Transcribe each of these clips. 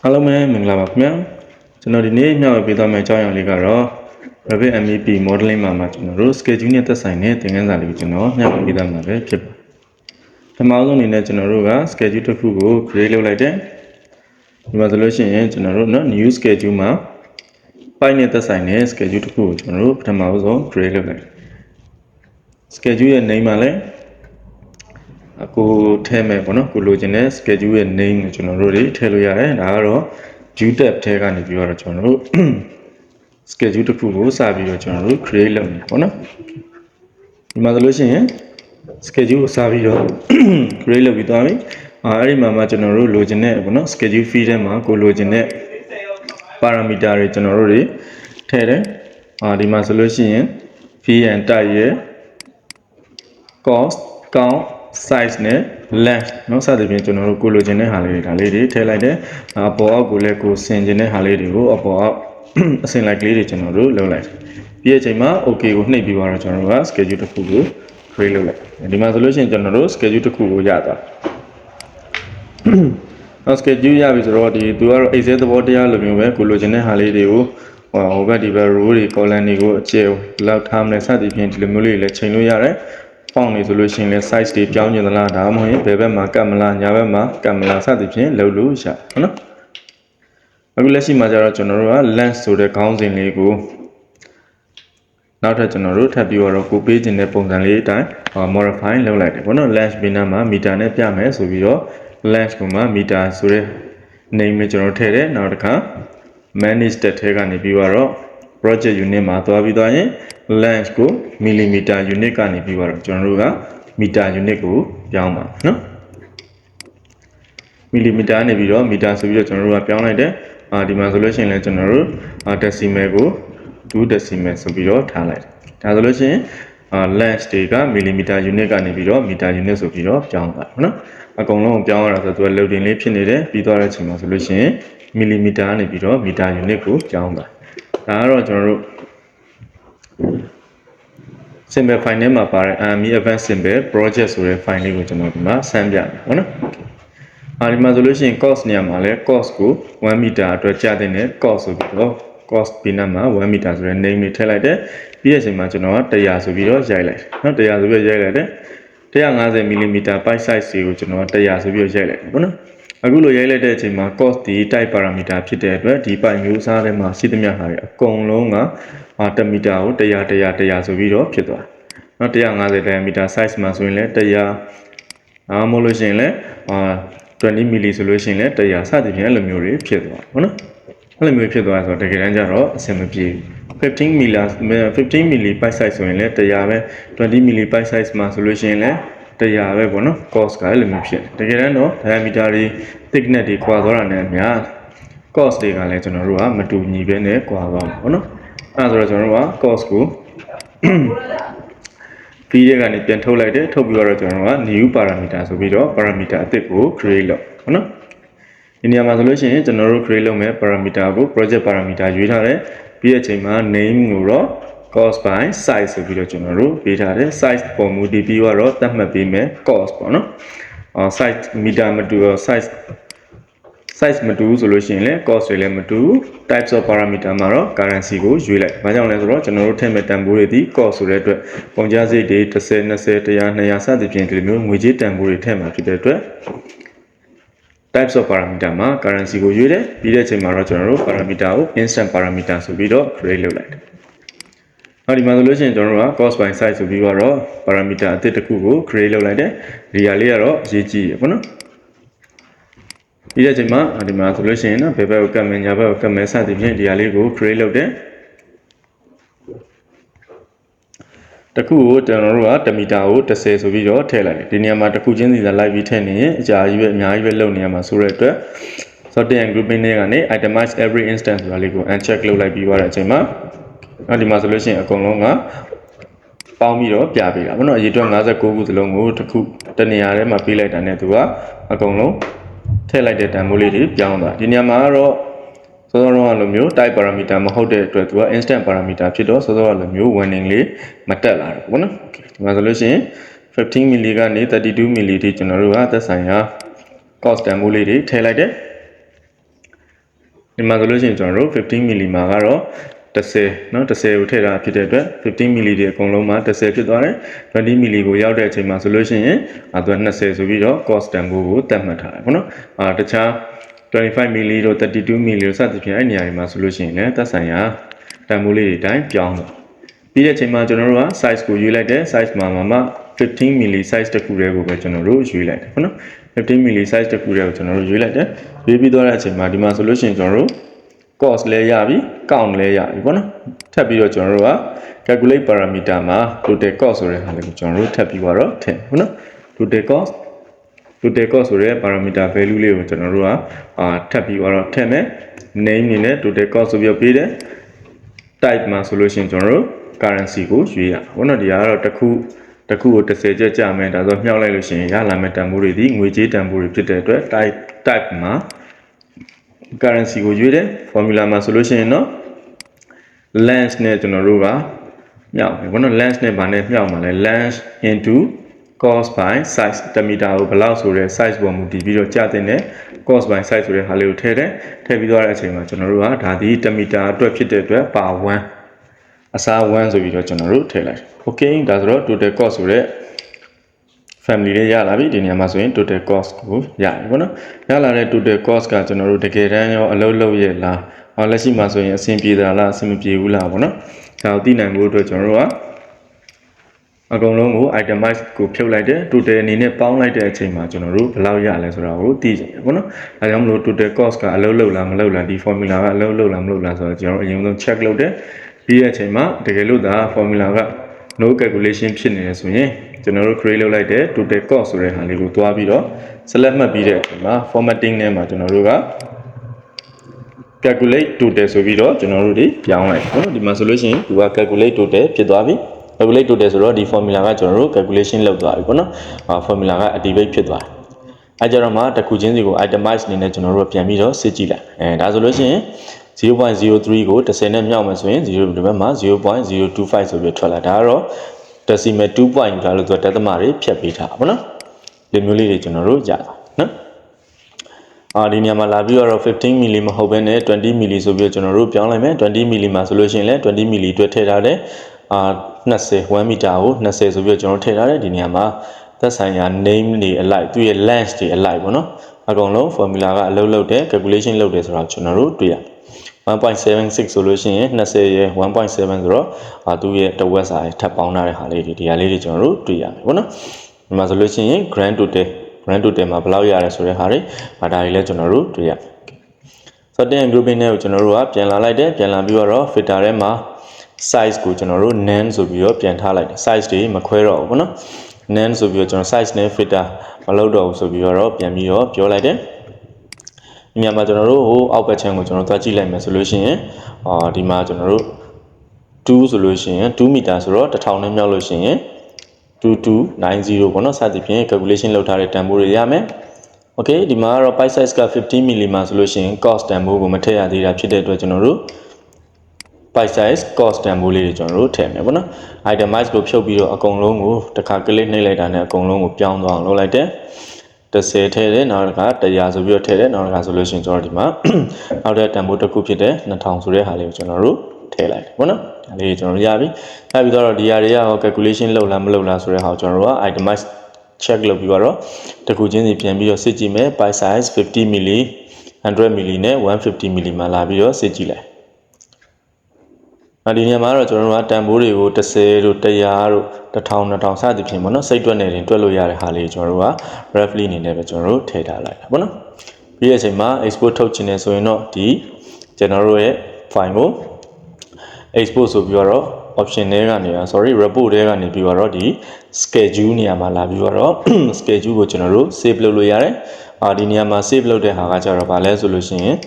Hello แม่မင်္ဂလာပါခင်ဗျာကျွန်တော်ဒီနေ့ညဝေပေးသွားမယ့်အကြောင်းအရာလေးကတော့ Revit MEP modeling မှာကျွန်တော်တို့ schedule နဲ့သက်ဆိုင်တဲ့သင်ခန်းစာလေးကိုကျွန်တော်ညဝေပေးသွားမှာပဲဖြစ်ပါတယ်ပထမဆုံးအနေနဲ့ကျွန်တော်တို့က schedule တစ်ခုကို create လုပ်လိုက်တယ်ဒီမှာဆိုလို့ရှိရင်ကျွန်တော်တို့နော် new schedule မှာ file နဲ့သက်ဆိုင်တဲ့ schedule တစ်ခုကိုကျွန်တော်တို့ပထမဆုံး create လုပ်လိုက်တယ် schedule ရဲ့ name မှာလည်းကိုထဲမဲ့ပေါ့နော်ကိုလိုချင်တဲ့ schedule ရဲ့ name ကိုကျွန်တော်တို့တွေထည့်လို့ရတယ်ဒါကတော့ due tab ထဲကနေပြီးတော့ကျွန်တော်တို့ schedule တစ်ခုကိုစပြီးတော့ကျွန်တော်တို့ create လုပ်နေပေါ့နော်ဒီမှာဆိုလို့ရှိရင် schedule ကိုစပြီးတော့ create လုပ်ပြီးသွားပြီအဲ့ဒီမှာကျွန်တော်တို့လိုချင်တဲ့ပေါ့နော် schedule field ထဲမှာကိုလိုချင်တဲ့ parameter တွေကျွန်တော်တို့တွေထည့်တယ်ဒီမှာဆိုလို့ရှိရင် field and type ရဲ့ cost count size နဲ့ length เนาะစသဖြင့်ကျွန်တော်တို့ကိုလိုချင်တဲ့ဟာလေးတွေဒါလေးတွေထည့်လိုက်တယ်အပေါ်အောက်ကိုလည်းကိုဆင်ချင်တဲ့ဟာလေးတွေကိုအပေါ်အောက်အဆင်လိုက်ကလေးတွေကျွန်တော်တို့လုပ်လိုက်ပြီးတဲ့အချိန်မှာ okay ကိုနှိပ်ပြီးတော့ကျွန်တော်တို့က schedule တစ်ခုကို create လုပ်လိုက်ဒီမှာဆိုလို့ရှိရင်ကျွန်တော်တို့ schedule တစ်ခုကိုရသွားနောက် schedule ရပြီဆိုတော့ဒီသူကတော့ Excel သဘောတရားလိုမျိုးပဲကိုလိုချင်တဲ့ဟာလေးတွေကိုဟိုဘက်ဒီဘက် row တွေ column တွေကိုအကျယ်လောက်ထားမလဲစသဖြင့်ဒီလိုမျိုးလေးလည်းချိန်လို့ရတယ်font နေဆိုလို့ရှိရင်လည်း size တွေပြောင်းကျင်သလားဒါမှမဟုတ်ဘယ်ဘက်မှာကတ်မလားညာဘက်မှာကတ်မလားစသဖြင့်လုပ်လို့ရဟုတ်နော်အခုလက်ရှိမှာကျတော့ကျွန်တော်တို့က length ဆိုတဲ့ခေါင်းစဉ်လေးကိုနောက်ထပ်ကျွန်တော်တို့ထပ်ပြီးတော့ကိုပေးခြင်းတဲ့ပုံစံလေးအတိုင်း modify လုပ်လိုက်တယ်ပေါ့နော် length ဘယ်နာမှာမီတာနဲ့ပြမယ်ဆိုပြီးတော့ length ကိုမှမီတာဆိုတဲ့ name လေးကျွန်တော်ထည့်တယ်နောက်တစ်ခါ manage တဲ့ထဲကနေပြီးတော့ project unit မှာသွားပြီးသွားရင် length ကို millimeter unit ကနေပြီးတော့ကျွန်တော်တို့က meter unit ကိုပြောင်းပါနော် millimeter နေပြီးတော့ meter ဆိုပြီးတော့ကျွန်တော်တို့ကပြောင်းလိုက်တယ်ဒီမှာဆိုလို့ရှိရင်လည်းကျွန်တော်တို့ decimal ကို2 decimal ဆိုပြီးတော့ထားလိုက်တယ်ဒါဆိုလို့ရှိရင်length တွေက millimeter unit ကနေပြီးတော့ meter unit ဆိုပြီးတော့ပြောင်းသွားနော်အကုန်လုံးပြောင်းရတာဆိုတော့သူက loading လေးဖြစ်နေတယ်ပြီးသွားတဲ့အချိန်မှာဆိုလို့ရှိရင် millimeter ကနေပြီးတော့ meter unit ကိုပြောင်းသွားဒါကတော့ကျွန်တော်တို့ symbol file ထဲမှာပါတဲ့ AMI advanced symbol project ဆိုတဲ့ file လေးကိုကျွန်တော်ဒီမှာဆန်းပြမယ်ဟုတ်နော်ဒီမှာဆိုလို့ရှိရင် cost နေရာမှာလဲ cost ကို1 meter အတွက်ကြာတဲ့ cost ဆိုပြီးတော့ cost ပြီးနားမှာ1 meter ဆိုတဲ့ name လေးထည့်လိုက်တယ်ပြီးတဲ့အချိန်မှာကျွန်တော်က100ဆိုပြီးတော့ရိုက်လိုက်နော်100ဆိုပြီးတော့ရိုက်လိုက်တယ်150 mm pipe size ကိုကျွန်တော်က100ဆိုပြီးတော့ရိုက်လိုက်တယ်ဟုတ်နော်အခုလိုရိုက်လိုက်တဲ့အချိန်မှာ cost ဒီ type parameter ဖြစ်တဲ့အတွက်ဒီ pipe မျိုးစားထဲမှာရှိသမျှဟာတွေအကုန်လုံးက1 meter ကို100ဆိုပြီးတော့ဖြစ်သွားနော်150 diameter size မှာဆိုရင်လည်း100မဟုတ်လို့ရှိရင်လည်း20 milli ဆိုလို့ရှိရင်လည်း100စသဖြင့်အဲ့လိုမျိုးတွေဖြစ်သွားဟုတ်နော်အဲ့လိုမျိုးဖြစ်သွားဆိုတော့တကယ်တမ်းကျတော့အဆင်မပြေ15 milli pipe size ဆိုရင်လည်း100ပဲ20 milli pipe size မှာဆိုလို့ရှိရင်လည်း100ပဲပေါ့နော် cost ကအဲ့လိုမျိုးဖြစ်တယ်တကယ်တမ်းတော့ diameter တွေ thickness တွေကွာသွားတာနဲ့အများ cost တွေကလည်းကျွန်တော်တို့ကမတူညီပဲနဲ့ကွာသွားမှာပေါ့နော်အဲ့ဒါဆိုတော့ကျွန်တော်တို့က cost ကိုပြီးရကနေပြန်ထုတ်လိုက်တယ်ထုတ်ပြီးတော့ကျွန်တော်တို့က new parameter ဆိုပြီးတော့ parameter အသစ်ကို create လုပ်ဟုတ်နော်ဒီနေရာမှာဆိုလို့ရှိရင်ကျွန်တော်တို့ create လုပ်မယ် parameter ကို project parameter ရွေးထားတယ်ပြီးတဲ့အချိန်မှာ name ကိုတော့ cost by size ဆိုပြီးတော့ကျွန်တော်တို့ပေးထားတယ် size ပုံမူတည်ပြီးတော့သတ်မှတ်ပေးမယ် cost ပေါ့နော်size meter မတူတော့ size မတူဆိုလို့ရှိရင်လည်း cost တွေလည်းမတူ types of parameter မှာတော့ currency ကိုရွေးလိုက်ဘာကြောင့်လဲဆိုတော့ကျွန်တော်တို့ထည့်မဲ့တန်ဖိုးတွေဒီ cost ဆိုတဲ့အတွက်ပုံကြားစိတ်တွေ10 20 100 200စသဖြင့်ဒီလိုမျိုးငွေကြေးတန်ဖိုးတွေထည့်မှာဖြစ်တဲ့အတွက် types of parameter မှာ currency ကိုရွေးတယ်ပြီးတဲ့အချိန်မှာတော့ကျွန်တော်တို့ parameter ကို instant parameter ဆိုပြီးတော့ create လုပ်လိုက်တယ်ဒီမှာဆိုလို့ရှိရင်ကျွန်တော်တို့က cost by size ဆိုပြီးတော့ parameter အသစ်တစ်ခုကို create လုပ်လိုက်တယ်ဒီဟာလေးကတော့အရေးကြီးရပေါ့နော်ပြီးတဲ့အချိန်မှာဒီမှာဆိုလို့ရှိရင်ဘယ်ဘက်ကိုကတ်မယ်ညာဘက်ကိုကတ်မယ်စသဖြင့်ဒီဟာလေးကို create လုပ်တယ်တခုကိုကျွန်တော်တို့က1 meter ကို10ဆိုပြီးတော့ထည့်လိုက်တယ်ဒီနေရာမှာတစ်ခုချင်းစီသာလိုက်ပြီးထည့်နေရင်အကြာကြီးပဲအများကြီးပဲလုပ်နေရမှာဆိုတဲ့အတွက် sorting and grouping တွေကနေ itemize every instance ဆိုတာလေးကို uncheck လုပ်လိုက်ပြီးသွားတဲ့အချိန်မှာဒီမှာဆိုလို့ရှိရင်အကုန်လုံးကပေါင်းပြီးတော့ပြပေးတာပေါ့နော်အရေအတွက်59ခုစလုံးကိုတစ်ခုတနေရာထဲမှာပေးလိုက်တာနဲ့သူကအကုန်လုံးထည့်လိုက်တဲ့တန်ဖိုးလေးတွေပြောင်းသွားဒီနေရာမှာကတော့စောစောကလိုမျိုး type parameter မဟုတ်တဲ့အတွက်သူက instant parameter ဖြစ်တော့စောစောကလိုမျိုး warning လေးမတက်လာဘူးပေါ့နော်ဒီမှာဆိုလို့ရှိရင်15 milli ကနေ32 milli ထိကျွန်တော်တို့ကသက်ဆိုင်ရာ cost တန်ဖိုးလေးတွေထည့်လိုက်တယ် ဒီမှာဆိုလို့ရှိရင်ကျွန်တော်တို့15 milli မှာကတော့10เนาะ10ကိုထည့်ထားဖြစ်တဲ့အတွက်15 milli တွေအကုန်လုံးမှာ10ဖြစ်သွားတယ်20 milli ကိုရောက်တဲ့အချိန်မှာဆိုလို့ရှိရင်သူက20ဆိုပြီးတော့ cost တန်ဖိုးကိုသတ်မှတ်ထားတယ်ပေါ့နော်တခြား25 milli တို့32 milli တို့စသဖြင့်အဲ့နေရာတွေမှာဆိုလို့ရှိရင်လည်းသက်ဆိုင်ရာတန်ဖိုးလေးတွေတိုင်းပြောင်းသွားပြီးတဲ့အချိန်မှာကျွန်တော်တို့က size ကိုရွေးလိုက်တယ် size မှာ15 milli size တစ်ခုတည်းကိုပဲကျွန်တော်တို့ရွေးလိုက်တယ်ပေါ့နော်15 milli size တစ်ခုတည်းကိုကျွန်တော်တို့ရွေးလိုက်တယ်ရွေးပြီးသွားတဲ့အချိန်မှာဒီမှာဆိုလို့ရှိရင်ကျွန်တော်တို့ cost လဲရပြီ count လဲရပြီပေါ့နော်ထပ်ပြီးတော့ကျွန်တော်တို့က calculate parameter မှာ total cost ဆိုတဲ့ဟာလေးကိုကျွန်တော်တို့ထပ်ပြီးတော့ထည့်ဟုတ်နော် total cost ဆိုတဲ့ parameter value လေးကိုကျွန်တော်တို့ကထပ်ပြီးတော့ထည့်မယ် name နေနဲ့ total cost ဆိုပြီးပေးတယ် type မှာဆိုလို့ရှိရင်ကျွန်တော်တို့ currency ကိုရွေးရဟုတ်နော်ဒီကတော့တစ်ခုကို30ကျပ်ကြမယ်ဒါဆိုမြှောက်လိုက်လို့ရှိရင်ရလာမယ့်တန်ဖိုးတွေဒီငွေကြေးတန်ဖိုးတွေဖြစ်တဲ့အတွက် type မှာ currency ကိုရွေးတယ် formula မှာဆိုလို့ရှိရင်တော့ length နဲ့ကျွန်တော်တို့ကမြောက်တယ်ဘောနော် length နဲ့ဗာနဲ့မြောက်မှာလဲ length into cost by size တမီတာကိုဘယ်လောက်ဆိုတဲ့ size ပေါ်မူတည်ပြီးတော့ကြာတဲ့ cost by size ဆိုတဲ့ဟာလေးကိုထည့်တယ်ထည့်ပြီးသွားတဲ့အချိန်မှာကျွန်တော်တို့ကဒါဒီတမီတာအတွက်ဖြစ်တဲ့အတွက် per 1အစား1ဆိုပြီးတော့ကျွန်တော်တို့ထည့်လိုက် okay ဒါဆိုတော့ total cost ဆိုတဲ့ family လေးရလာပြီဒီနေရာမှာဆိုရင် total cost ကိုရပြီပေါ့နော်ရလာတဲ့ total cost ကကျွန်တော်တို့တကယ်တမ်းရောအလုပ်လုပ်ရလားလက်ရှိမှာဆိုရင်အဆင်ပြေတာလားအဆင်မပြေဘူးလားပေါ့နော်ဒါကိုသိနိုင်ဖို့အတွက်ကျွန်တော်တို့ကအကုန်လုံးကို itemize ကိုဖြုတ်လိုက်တယ် total အနေနဲ့ပေါင်းလိုက်တဲ့အချိန်မှာကျွန်တော်တို့ဘယ်လောက်ရလဲဆိုတာကိုသိကြတယ်ပေါ့နော်ဒါကြောင့်မလို့ total cost ကအလုပ်လုပ်လားမလုပ်လားဒီ formula ကအလုပ်လုပ်လားမလုပ်လားဆိုတော့ကျွန်တော်တို့အရင်ဆုံး check လုပ်တယ်ပြီးတဲ့အချိန်မှာတကယ်လို့ဒါ formula က no calculation ဖြစ်နေတယ်ဆိုရင်ကျွန်တော်တို့ create လုပ်လိုက်တဲ့ total cost ဆိုတဲ့ဟာလေးကိုတွားပြီးတော့ select မှတ်ပြီးတဲ့အချိန်မှာ formatting ထဲမှာကျွန်တော်တို့က calculate total ဆိုပြီးတော့ကျွန်တော်တို့ဒီပြောင်းလိုက်နော်ဒီမှာဆိုလို့ရှိရင်သူက calculate total ဖြစ်သွားပြီ calculate total ဆိုတော့ဒီ formula ကကျွန်တော်တို့ calculation လုပ်သွားပြီပေါ့နော်formula က activate ဖြစ်သွားတယ်အဲကြတော့မှတစ်ခုချင်းစီကို itemize အနေနဲ့ကျွန်တော်တို့ပြန်ပြီးတော့စစ်ကြည့်လိုက်ဒါဆိုလို့ရှိရင် 0.03 ကို10နဲ့မြောက်မယ်ဆိုရင်0ဒီဘက်မှာ 0.025 ဆိုပြီးထွက်လာဒါကတော့ decimal 2 point ဒါလို့ဆိုတော့တသမတွေဖြတ်ပေးထားပါဘောနော်ဒီမျိုးလေးတွေကျွန်တော်တို့ရတာနော်ဒီနေရာမှာလာပြီးတော့15 milli မဟုတ်ဘဲနဲ့20 milli ဆိုပြီးကျွန်တော်တို့ပြောင်းလိုက်မယ်20 milli မှာဆိုလို့ရှိရင်လည်း20 milli အတွက်ထည့်ထားတယ်20 1 meter ကို20ဆိုပြီးကျွန်တော်ထည့်ထားတယ်ဒီနေရာမှာသက်ဆိုင်ရာ name တွေအလိုက်သူ့ရဲ့ length တွေအလိုက်ပေါ့နော်အကုန်လုံး formula ကအလုပ်လုပ်တယ် calculation လုပ်တယ်ဆိုတော့ကျွန်တော်တို့တွေ့ရ1.76 ဆိုလို့ရှိရင်20ရဲ့1.7ဆိုတော့သူ့ရဲ့တဝက်စာထပ်ပေါင်းထားတဲ့ဟာလေးတွေဒီဟာလေးတွေကျွန်တော်တို့တွေ့ရမယ်ပေါ့နော်ဒီမှာဆိုလို့ရှိရင် grand total မှာဘယ်လောက်ရလဲဆိုတဲ့ဟာတွေဒါတွေလည်းကျွန်တော်တို့တွေ့ရမယ်ဆိုတော့ grouping နဲ့ကိုကျွန်တော်တို့ကပြန်လာလိုက်တယ်ပြန်လာပြီးတော့ filter ထဲမှာ size ကိုကျွန်တော်တို့ none ဆိုပြီးတော့ပြန်ထားလိုက်တယ် size တွေမခွဲတော့ဘူးပေါ့နော် none ဆိုပြီးတော့ကျွန်တော် size နဲ့ filter မလုပ်တော့ဘူးဆိုပြီးတော့ပြန်ပြီးတော့ပြောလိုက်တယ်ဒီညမှာကျွန်တော်တို့ဟိုအောက်ဘက်ချမ်းကိုကျွန်တော်သွားကြည့်လိုက်မယ်ဆိုလို့ရှိရင်ဒီမှာကျွန်တော်တို့2ဆိုလို့ရှိရင်2မီတာဆိုတော့1000နဲ့မြောက်လို့ရှိရင်2290ပေါ့နော်စသဖြင့် calculation လုပ်ထားတဲ့တန်ဖိုးတွေရမယ် okay ဒီမှာကတော့ pipe size က15 milli မှာဆိုလို့ရှိရင် cost တန်ဖိုးကိုမထည့်ရသေးတာဖြစ်တဲ့အတွက်ကျွန်တော်တို့ pipe size cost တန်ဖိုးလေးတွေကျွန်တော်တို့ထည့်မယ်ပေါ့နော် itemize ကိုဖြုတ်ပြီးတော့အကုန်လုံးကိုတစ်ခါ click နှိပ်လိုက်တာနဲ့အကုန်လုံးကိုပြောင်းသွားအောင်လုပ်လိုက်တယ်10ထည့်တယ်နောက်တစ်ခါ100ဆိုပြီးတော့ထည့်တယ်နောက်တစ်ခါဆိုလို့ရှိရင်ကျွန်တော်ဒီမှာနောက်တဲ့တန်ဖိုးတစ်ခုဖြစ်တဲ့2000ဆိုတဲ့ဟာလေးကိုကျွန်တော်တို့ထည့်လိုက်တယ်ပေါ့နော်ဒါလေးကျွန်တော်တို့ရပြီဆက်ပြီးတော့ဒီဟာတွေက calculation လုပ်လားမလုပ်လားဆိုတဲ့ဟာကိုကျွန်တော်တို့က itemize check လုပ်ပြီးတော့တခုချင်းစီပြန်ပြီးတော့စစ်ကြည့်မယ် pipe size 50 milli 100 milli နဲ့150 milli မှာလာပြီးတော့စစ်ကြည့်လိုက်ဒီနေရာမှာတော့ကျွန်တော်တို့ကတန်ဖိုးတွေကို10တို့100တို့1000 2000စသဖြင့်ပေါ့နော်စိတ်တွက်နေတွက်လို့ရတဲ့ဟာလေးကျွန်တော်တို့က roughly အနေနဲ့ပဲကျွန်တော်တို့ထည့်ထားလိုက်တာပေါ့နော်ပြီးတဲ့အချိန်မှာ export ထုတ်ချင်တယ်ဆိုရင်တော့ဒီကျွန်တော်တို့ရဲ့ file ကို export ဆိုပြီးတော့ option တွေကနေreport တွေကနေပြီးတော့ဒီ schedule နေရာမှာလာပြီးတော့ schedule ကိုကျွန်တော်တို့ save လုပ်လို့ရတယ်ဒီနေရာမှာ save လုပ်တဲ့ဟာကကြတော့ဗာလဲဆိုလို့ရှိရင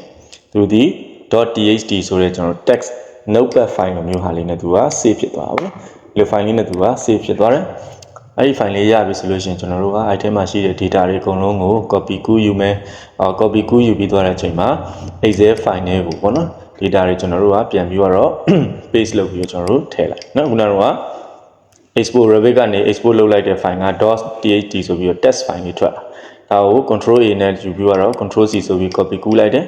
်သူဒီ .txt ဆိုတဲ့ကျွန်တော် text notepad file မျိုးဟာလေးနဲ့သူက save ဖြစ်သွားတာပေါ့နော်ဒီ file လေးနဲ့သူက save ဖြစ်သွားတယ်အဲ့ဒီ file လေးရပြီဆိုလို့ရှိရင်ကျွန်တော်တို့ကအဲ့ထဲမှာရှိတဲ့ data တွေအကုန်လုံးကို copy ကူးယူမယ်copy ကူးယူပြီးသွားတဲ့အချိန်မှာ excel file နဲ့ကိုပေါ့နော် data တွေကျွန်တော်တို့ကပြန်ပြီးတော့ paste လုပ်ပြီးတော့ကျွန်တော်တို့ထည့်လိုက်နော်ခုနကတော့ export Revit ကနေ export လုပ်လိုက်တဲ့ file က .txt ဆိုပြီးတော့ test file လေးထွက်လာဒါကို control A နဲ့ယူပြီးတော့ control C ဆိုပြီး copy ကူးလိုက်တယ်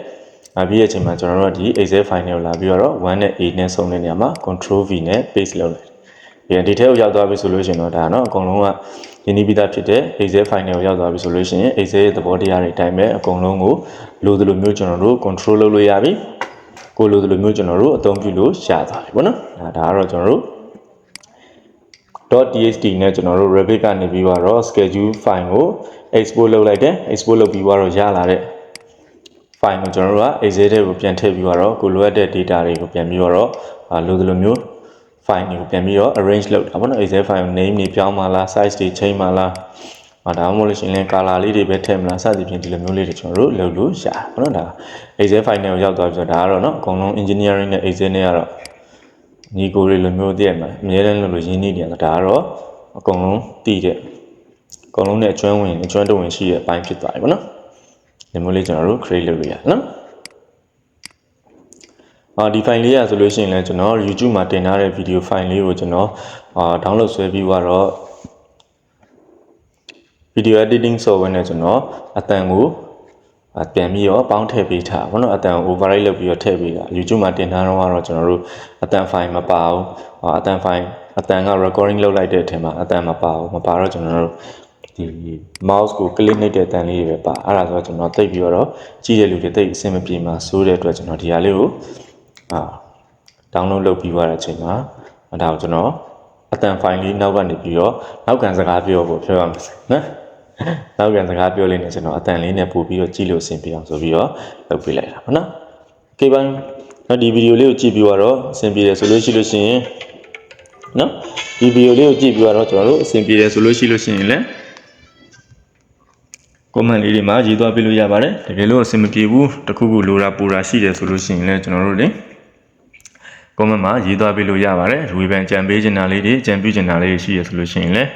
ပြီးရဲ့အချိန်မှာကျွန်တော်တို့ဒီ Excel file ကိုလာပြီးတော့1နဲ့ A နဲ့စုံတဲ့နေရာမှာ Control V နဲ့ paste လုပ်လိုက်ဒီထဲကိုရောက်သွားပြီဆိုလို့ရှိရင်တော့ဒါနော်အကုန်လုံးကရင်းနှီးပြီးသားဖြစ်တဲ့ Excel file ကိုရောက်သွားပြီဆိုလို့ရှိရင် Excel ရဲ့သဘောတရားတွေအတိုင်းပဲအကုန်လုံးကိုလိုသလိုမျိုးကျွန်တော်တို့ control လုပ်လို့ရပြီကိုလိုသလိုမျိုးကျွန်တော်တို့အသုံးပြုလို့ရသွားပြီပေါ့နော်ဒါကတော့ကျွန်တော်တို့ .txt နဲ့ကျွန်တော်တို့ Revit ကနေပြီးတော့ schedule file ကို export လုပ်လိုက်တယ် export လုပ်ပြီးတော့ရလာတဲ့ file ကိုကျွန်တော်တို့က Excel ထဲကိုပြန်ထည့်ပြီးတော့ကိုလိုအပ်တဲ့ data တွေကိုပြန်ပြီးတော့လိုသလိုမျိုး file တွေကိုပြန်ပြီးတော့ arrange လုပ်တာပေါ့နော် Excel file name တွေပြောင်းပါလား size တွေ change ပါလားဒါမှမဟုတ်လို့ရှိရင် color လေးတွေပဲထည့်မလားစသဖြင့်ဒီလိုမျိုးလေးတွေကျွန်တော်တို့လုပ်လို့ရတယ်ပေါ့နော်ဒါ Excel file နဲ့ရောက်သွားပြီဆိုတော့ဒါကတော့နော်အကုန်လုံး engineering နဲ့ Excel နဲ့ကတော့ညီကိုတွေလိုမျိုးတည်းမှာအများတန်းလို့ရင်းနှီးနေတယ်ဒါကတော့အကုန်လုံးတည်တဲ့အကုန်လုံးနဲ့အကျွမ်းတဝင်ရှိတဲ့အပိုင်းဖြစ်သွားပြီပေါ့နော်ဒီမျိုးလေးကျွန်တော်တို့ create လုပ်လို့ရတယ်နော်ဒီ file လေးရဆိုလို့ရှိရင်လည်းကျွန်တော် YouTube မှာတင်ထားတဲ့ video file လေးကိုကျွန်တော်download ဆွဲပြီးတော့ video editing software နဲ့ကျွန်တော်အတန်ကိုပြန်ပြီးတော့ပေါင်းထည့်ပေးထားပါတော့အတန် override လုပ်ပြီးတော့ထည့်ပေးတာ YouTube မှာတင်ထားတော့ကျွန်တော်တို့အတန် file မပါဘူးအတန် file အတန်က recording လုပ်လိုက်တဲ့အထက်မှာအတန်မပါဘူးမပါတော့ကျွန်တော်တို့ဒီ mouse ကို click နှိပ်တဲ့အတန်လေးတွေပဲပါအဲ့ဒါဆိုတော့ကျွန်တော်တိတ်ပြီးတော့ကြည့်တဲ့လူတွေတိတ်အဆင်မပြေမှာစိုးတဲ့အတွက်ကျွန်တော်ဒီဟာလေးကိုdownload လုပ်ပြီးသွားတဲ့အချိန်မှာဒါကိုကျွန်တော်အတန် file လေးနောက်ကနေပြီးတော့နောက်ကန်စကားပြောဖို့ပြောရမှာနော်နောက်ကန်စကားပြောလေးနဲ့ကျွန်တော်အတန်လေးနဲ့ပို့ပြီးတော့ကြည့်လို့အဆင်ပြေအောင်ဆိုပြီးတော့လုပ်ပေးလိုက်တာပေါ့နော်။ Okay ပိုင်းဒီဗီဒီယိုလေးကိုကြည့်ပြီးတော့အဆင်ပြေတယ်ဆိုလို့ရှိရင်နော်ဒီဗီဒီယိုလေးကိုကြည့်ပြီးတော့ကျွန်တော်တို့အဆင်ပြေတယ်ဆိုလို့ရှိရင်လည်း comment လေးတွေမှာရေးသွားပေးလို့ရပါတယ်တကယ်လို့အဆင်မပြေဘူးတခုခုလိုတာပူတာရှိတယ်ဆိုလို့ရှိရင်လည်းကျွန်တော်တို့လေ comment မှာရေးသွားပေးလို့ရပါတယ်ဝေဖန်ကြံပေးချင်တာလေးတွေကြံပြုချင်တာလေးတွေရှိရဆိုလို့ရှိရင်လည်း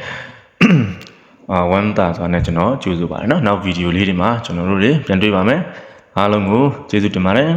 ဝမ်းသာစွာနဲ့ကျွန်တော်ကြိုးစားပါတယ်နော်နောက်ဗီဒီယိုလေးတွေမှာကျွန်တော်တို့တွေပြန်တွေ့ပါမယ်အားလုံးကိုကျေးဇူးတင်ပါတယ်